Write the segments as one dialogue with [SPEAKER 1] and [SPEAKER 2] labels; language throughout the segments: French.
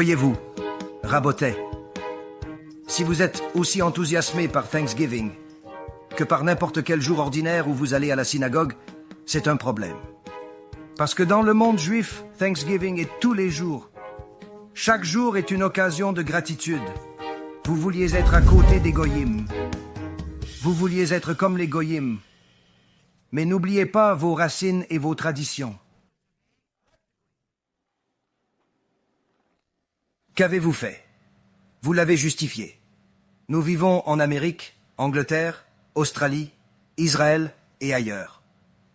[SPEAKER 1] Voyez-vous, rabotais, si vous êtes aussi enthousiasmé par Thanksgiving que par n'importe quel jour ordinaire où vous allez à la synagogue, c'est un problème. Parce que dans le monde juif, Thanksgiving est tous les jours. Chaque jour est une occasion de gratitude. Vous vouliez être à côté des goyim. Vous vouliez être comme les goyim. Mais n'oubliez pas vos racines et vos traditions. Qu'avez-vous fait? Vous l'avez justifié. Nous vivons en Amérique, Angleterre, Australie, Israël et ailleurs.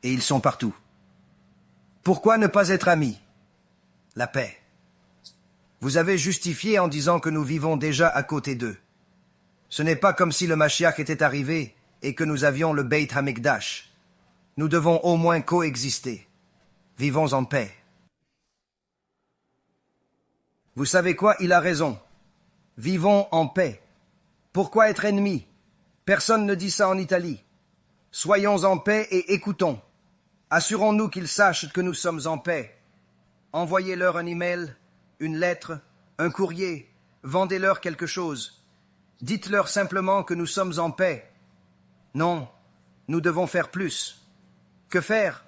[SPEAKER 1] Et ils sont partout. Pourquoi ne pas être amis? La paix. Vous avez justifié en disant que nous vivons déjà à côté d'eux. Ce n'est pas comme si le Mashiach était arrivé et que nous avions le Beit HaMikdash. Nous devons au moins coexister. Vivons en paix. Vous savez quoi? Il a raison. Vivons en paix. Pourquoi être ennemis? Personne ne dit ça en Italie. Soyons en paix et écoutons. Assurons-nous qu'ils sachent que nous sommes en paix. Envoyez-leur un email, une lettre, un courrier. Vendez-leur quelque chose. Dites-leur simplement que nous sommes en paix. Non, nous devons faire plus. Que faire?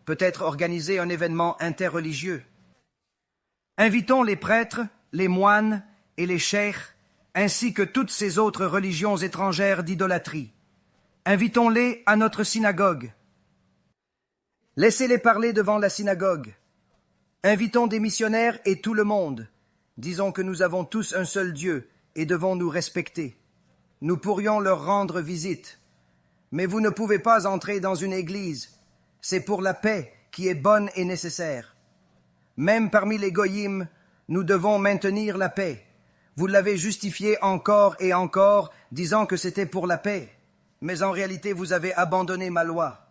[SPEAKER 1] Peut-être organiser un événement interreligieux. Invitons les prêtres, les moines et les cheikhs, ainsi que toutes ces autres religions étrangères d'idolâtrie. Invitons-les à notre synagogue. Laissez-les parler devant la synagogue. Invitons des missionnaires et tout le monde. Disons que nous avons tous un seul Dieu et devons nous respecter. Nous pourrions leur rendre visite. Mais vous ne pouvez pas entrer dans une église. C'est pour la paix qui est bonne et nécessaire. Même parmi les goyim, nous devons maintenir la paix. Vous l'avez justifié encore et encore, disant que c'était pour la paix. Mais en réalité, vous avez abandonné ma loi.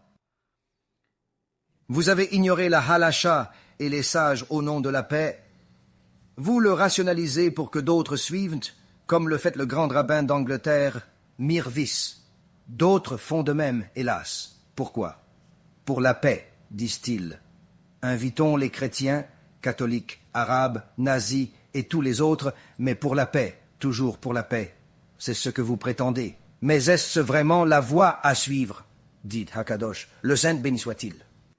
[SPEAKER 1] Vous avez ignoré la halacha et les sages au nom de la paix. Vous le rationalisez pour que d'autres suivent, comme le fait le grand rabbin d'Angleterre, Mirvis. D'autres font de même, hélas. Pourquoi? Pour la paix, disent-ils. Invitons les chrétiens, catholiques, arabes, nazis et tous les autres, mais pour la paix, toujours pour la paix. C'est ce que vous prétendez. Mais est-ce vraiment la voie à suivre? Dit Hakadosh, le Saint béni soit-il.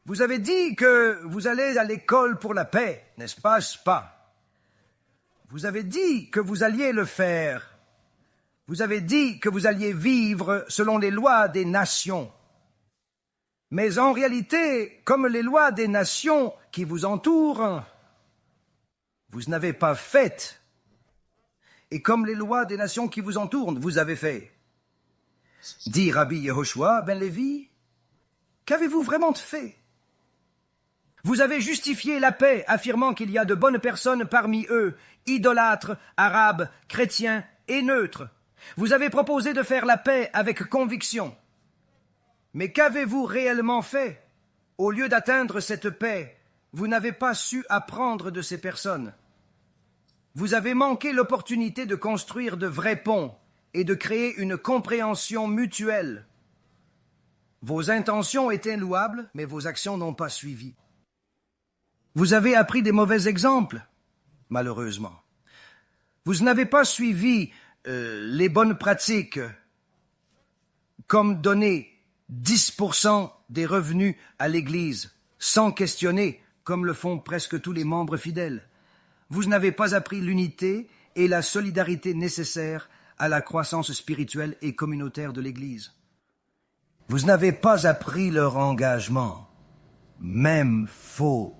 [SPEAKER 1] Vous avez dit que vous allez à l'école pour la paix, n'est-ce pas? Vous avez dit que vous alliez le faire. Vous avez dit que vous alliez vivre selon les lois des nations. Mais en réalité, comme les lois des nations qui vous entourent, vous n'avez pas fait. Et comme les lois des nations qui vous entourent, vous avez fait. Dit Rabbi Yehoshua ben Lévi, qu'avez-vous vraiment fait? Vous avez justifié la paix, affirmant qu'il y a de bonnes personnes parmi eux, idolâtres, arabes, chrétiens et neutres. Vous avez proposé de faire la paix avec conviction. Mais qu'avez-vous réellement fait? Au lieu d'atteindre cette paix, vous n'avez pas su apprendre de ces personnes. Vous avez manqué l'opportunité de construire de vrais ponts et de créer une compréhension mutuelle. Vos intentions étaient louables, mais vos actions n'ont pas suivi. Vous avez appris des mauvais exemples, malheureusement. Vous n'avez pas suivi les bonnes pratiques, comme donner 10% des revenus à l'Église, sans questionner, comme le font presque tous les membres fidèles. Vous n'avez pas appris l'unité et la solidarité nécessaires à la croissance spirituelle et communautaire de l'Église. Vous n'avez pas appris leur engagement, même faux.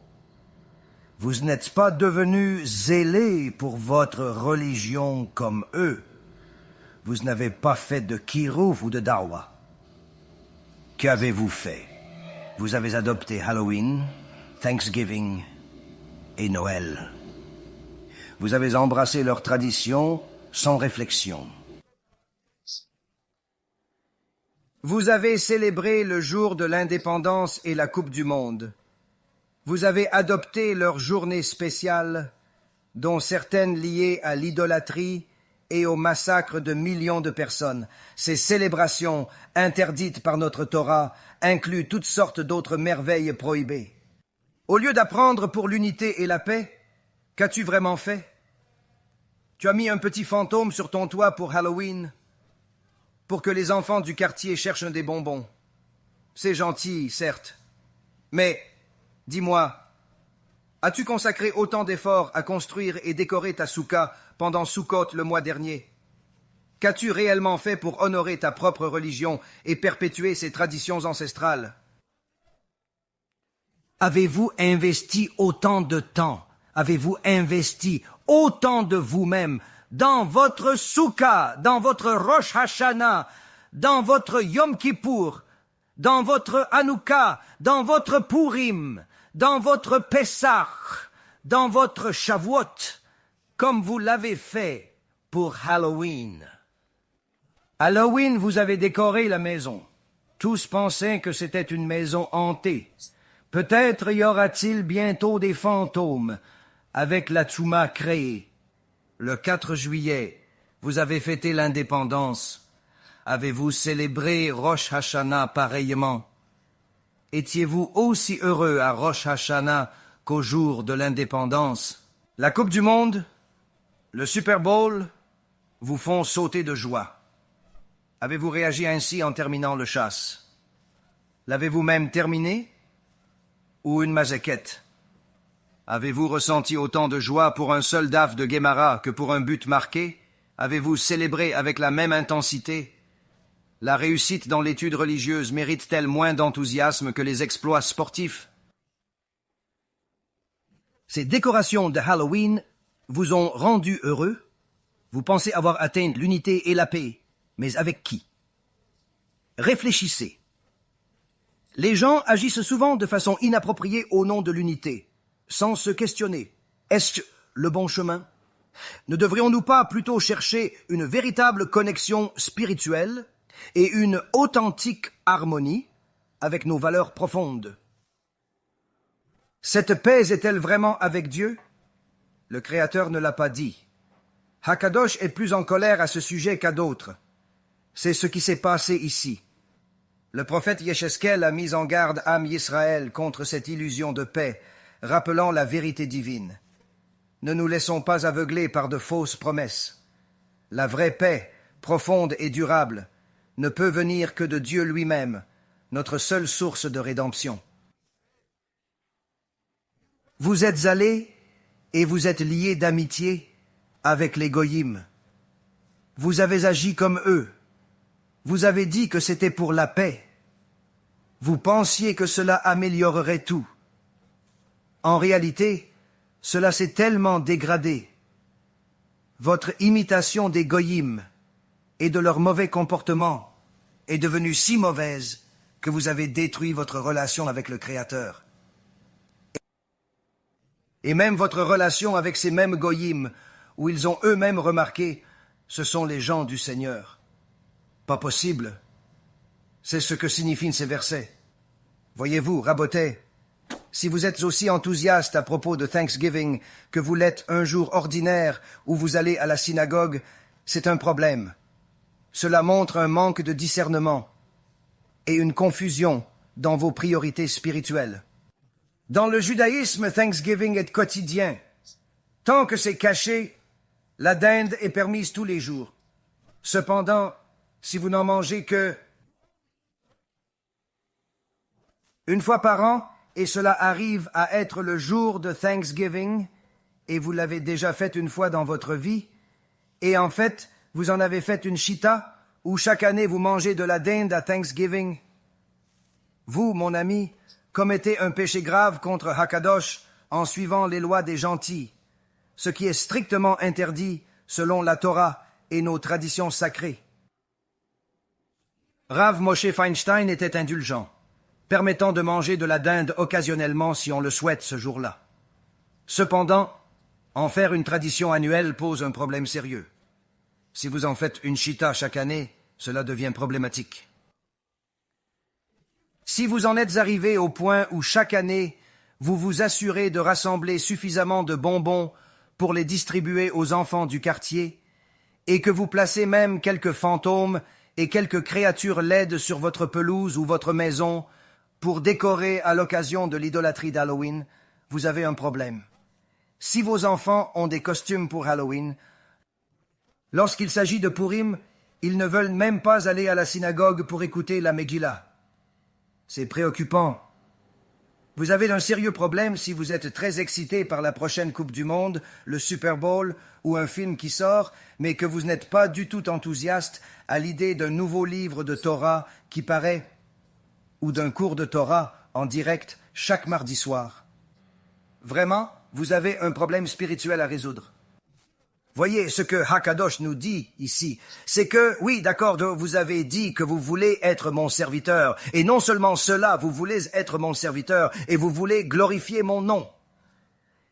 [SPEAKER 1] Vous n'êtes pas devenus zélés pour votre religion comme eux. Vous n'avez pas fait de kirouf ou de dawa. Qu'avez-vous fait? Vous avez adopté Halloween, Thanksgiving et Noël. Vous avez embrassé leurs traditions sans réflexion. Vous avez célébré le jour de l'indépendance et la Coupe du Monde. Vous avez adopté leurs journées spéciales, dont certaines liées à l'idolâtrie et au massacre de millions de personnes. Ces célébrations, interdites par notre Torah, incluent toutes sortes d'autres merveilles prohibées. Au lieu d'apprendre pour l'unité et la paix, qu'as-tu vraiment fait? Tu as mis un petit fantôme sur ton toit pour Halloween, pour que les enfants du quartier cherchent des bonbons. C'est gentil, certes. Mais, dis-moi, as-tu consacré autant d'efforts à construire et décorer ta souka pendant Sukkot le mois dernier? Qu'as-tu réellement fait pour honorer ta propre religion et perpétuer ses traditions ancestrales? Avez-vous investi autant de temps? Avez-vous investi autant de vous-même dans votre souka, dans votre Rosh Hashanah, dans votre Yom Kippour, dans votre Hanouka, dans votre Purim, dans votre Pessah, dans votre Shavuot, comme vous l'avez fait pour Halloween? Halloween, vous avez décoré la maison. Tous pensaient que c'était une maison hantée. Peut-être y aura-t-il bientôt des fantômes avec la Tchouma créée. Le 4 juillet, vous avez fêté l'indépendance. Avez-vous célébré Rosh Hashanah pareillement? Étiez-vous aussi heureux à Rosh Hashanah qu'au jour de l'indépendance? La Coupe du Monde, le Super Bowl, vous font sauter de joie. Avez-vous réagi ainsi en terminant le chasse? L'avez-vous même terminé? Ou une mazéquette? Avez-vous ressenti autant de joie pour un seul daf de Guémara que pour un but marqué? Avez-vous célébré avec la même intensité? La réussite dans l'étude religieuse mérite-t-elle moins d'enthousiasme que les exploits sportifs? Ces décorations de Halloween vous ont rendu heureux? Vous pensez avoir atteint l'unité et la paix, mais avec qui? Réfléchissez. Les gens agissent souvent de façon inappropriée au nom de l'unité, sans se questionner. Est-ce le bon chemin? Ne devrions-nous pas plutôt chercher une véritable connexion spirituelle et une authentique harmonie avec nos valeurs profondes? Cette paix est-elle vraiment avec Dieu? Le Créateur ne l'a pas dit. Hakadosh est plus en colère à ce sujet qu'à d'autres. C'est ce qui s'est passé ici. Le prophète Yecheskel a mis en garde Am Yisraël contre cette illusion de paix, rappelant la vérité divine. Ne nous laissons pas aveugler par de fausses promesses. La vraie paix, profonde et durable, ne peut venir que de Dieu lui-même, notre seule source de rédemption. Vous êtes allés et vous êtes liés d'amitié avec les Goyim. Vous avez agi comme eux. Vous avez dit que c'était pour la paix. Vous pensiez que cela améliorerait tout. En réalité, cela s'est tellement dégradé. Votre imitation des Goyim et de leur mauvais comportement est devenue si mauvaise que vous avez détruit votre relation avec le Créateur. Et même votre relation avec ces mêmes Goyim, où ils ont eux-mêmes remarqué, ce sont les gens du Seigneur. Pas possible. C'est ce que signifient ces versets. Voyez-vous, Rabotais, si vous êtes aussi enthousiaste à propos de Thanksgiving que vous l'êtes un jour ordinaire où vous allez à la synagogue, c'est un problème. Cela montre un manque de discernement et une confusion dans vos priorités spirituelles. Dans le judaïsme, Thanksgiving est quotidien. Tant que c'est caché, la dinde est permise tous les jours. Cependant, si vous n'en mangez que une fois par an, et cela arrive à être le jour de Thanksgiving, et vous l'avez déjà fait une fois dans votre vie, et en fait, vous en avez fait une chita, où chaque année vous mangez de la dinde à Thanksgiving, vous, mon ami, commettez un péché grave contre Hakadosh en suivant les lois des gentils, ce qui est strictement interdit selon la Torah et nos traditions sacrées. Rav Moshe Feinstein était indulgent, permettant de manger de la dinde occasionnellement si on le souhaite ce jour-là. Cependant, en faire une tradition annuelle pose un problème sérieux. Si vous en faites une chita chaque année, cela devient problématique. Si vous en êtes arrivé au point où chaque année, vous vous assurez de rassembler suffisamment de bonbons pour les distribuer aux enfants du quartier, et que vous placez même quelques fantômes et quelques créatures laides sur votre pelouse ou votre maison pour décorer à l'occasion de l'idolâtrie d'Halloween, vous avez un problème. Si vos enfants ont des costumes pour Halloween, Lorsqu'il s'agit de Purim, ils ne veulent même pas aller à la synagogue pour écouter la Megillah. C'est préoccupant. Vous avez un sérieux problème si vous êtes très excité par la prochaine Coupe du Monde, le Super Bowl ou un film qui sort, mais que vous n'êtes pas du tout enthousiaste à l'idée d'un nouveau livre de Torah qui paraît, ou d'un cours de Torah en direct chaque mardi soir. Vraiment, vous avez un problème spirituel à résoudre. Voyez, ce que Hakadosh nous dit ici, c'est que, oui, d'accord, vous avez dit que vous voulez être mon serviteur, et non seulement cela, vous voulez être mon serviteur, et vous voulez glorifier mon nom.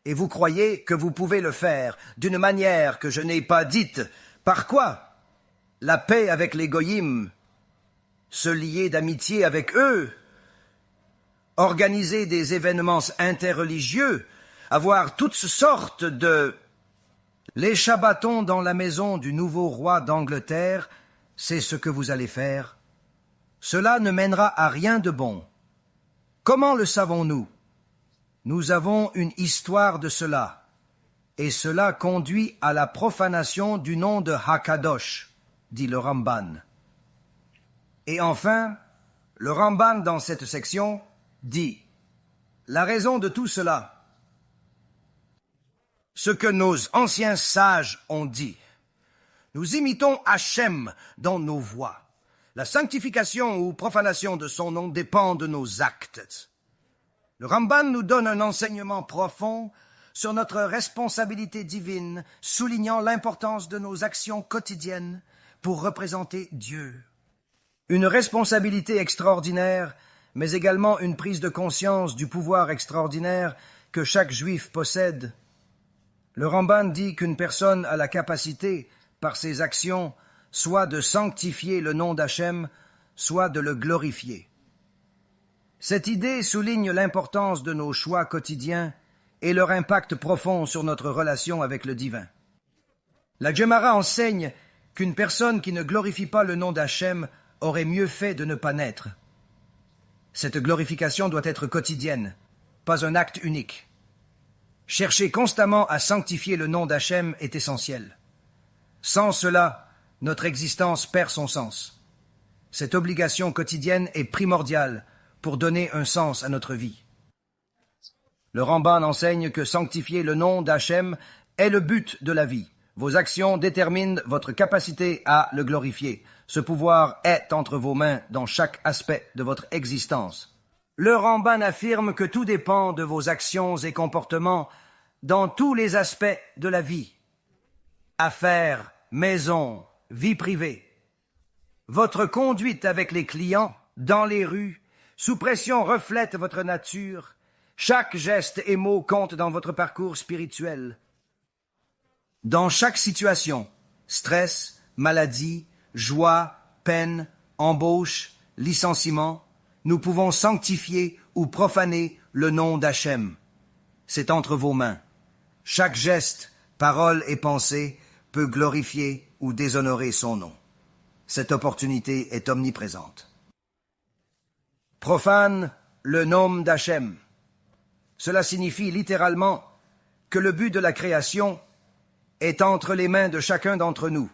[SPEAKER 1] Et vous croyez que vous pouvez le faire d'une manière que je n'ai pas dite. Par quoi? La paix avec les goyim, se lier d'amitié avec eux, organiser des événements interreligieux, avoir toutes sortes de... Les Shabbatons dans la maison du nouveau roi d'Angleterre, c'est ce que vous allez faire. Cela ne mènera à rien de bon. Comment le savons-nous? Nous avons une histoire de cela, et cela conduit à la profanation du nom de Hakadosh, dit le Ramban. Et enfin, le Ramban dans cette section dit « La raison de tout cela » ce que nos anciens sages ont dit. Nous imitons Hachem dans nos voies. La sanctification ou profanation de son nom dépend de nos actes. Le Ramban nous donne un enseignement profond sur notre responsabilité divine, soulignant l'importance de nos actions quotidiennes pour représenter Dieu. Une responsabilité extraordinaire, mais également une prise de conscience du pouvoir extraordinaire que chaque juif possède. Le Ramban dit qu'une personne a la capacité, par ses actions, soit de sanctifier le nom d'Hachem, soit de le glorifier. Cette idée souligne l'importance de nos choix quotidiens et leur impact profond sur notre relation avec le divin. La Gemara enseigne qu'une personne qui ne glorifie pas le nom d'Hachem aurait mieux fait de ne pas naître. Cette glorification doit être quotidienne, pas un acte unique. Chercher constamment à sanctifier le nom d'Hachem est essentiel. Sans cela, notre existence perd son sens. Cette obligation quotidienne est primordiale pour donner un sens à notre vie. Le Ramban enseigne que sanctifier le nom d'Hachem est le but de la vie. Vos actions déterminent votre capacité à le glorifier. Ce pouvoir est entre vos mains dans chaque aspect de votre existence. Le Ramban affirme que tout dépend de vos actions et comportements dans tous les aspects de la vie. Affaires, maison, vie privée. Votre conduite avec les clients, dans les rues, sous pression reflète votre nature. Chaque geste et mot compte dans votre parcours spirituel. Dans chaque situation, stress, maladie, joie, peine, embauche, licenciement, nous pouvons sanctifier ou profaner le nom d'Hachem. C'est entre vos mains. Chaque geste, parole et pensée peut glorifier ou déshonorer son nom. Cette opportunité est omniprésente. Profane le nom d'Hachem. Cela signifie littéralement que le but de la création est entre les mains de chacun d'entre nous.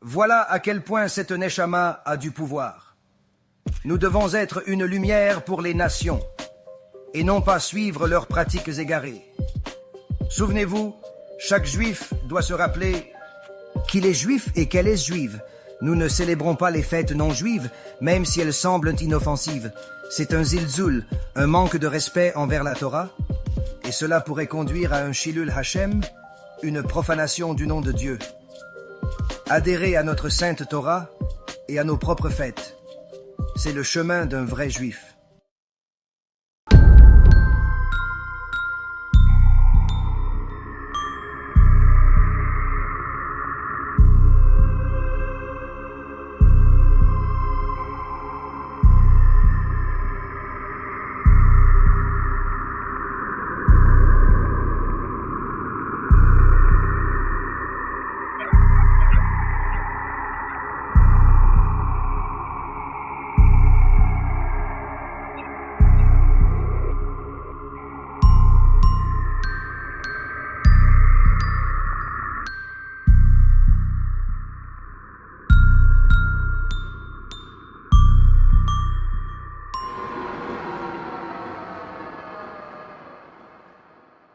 [SPEAKER 1] Voilà à quel point cette Neshama a du pouvoir. Nous devons être une lumière pour les nations, et non pas suivre leurs pratiques égarées. Souvenez-vous, chaque juif doit se rappeler qu'il est juif et qu'elle est juive. Nous ne célébrons pas les fêtes non juives, même si elles semblent inoffensives. C'est un zilzul, un manque de respect envers la Torah, et cela pourrait conduire à un Shilul Hashem, une profanation du nom de Dieu. Adhérer à notre sainte Torah et à nos propres fêtes. C'est le chemin d'un vrai juif.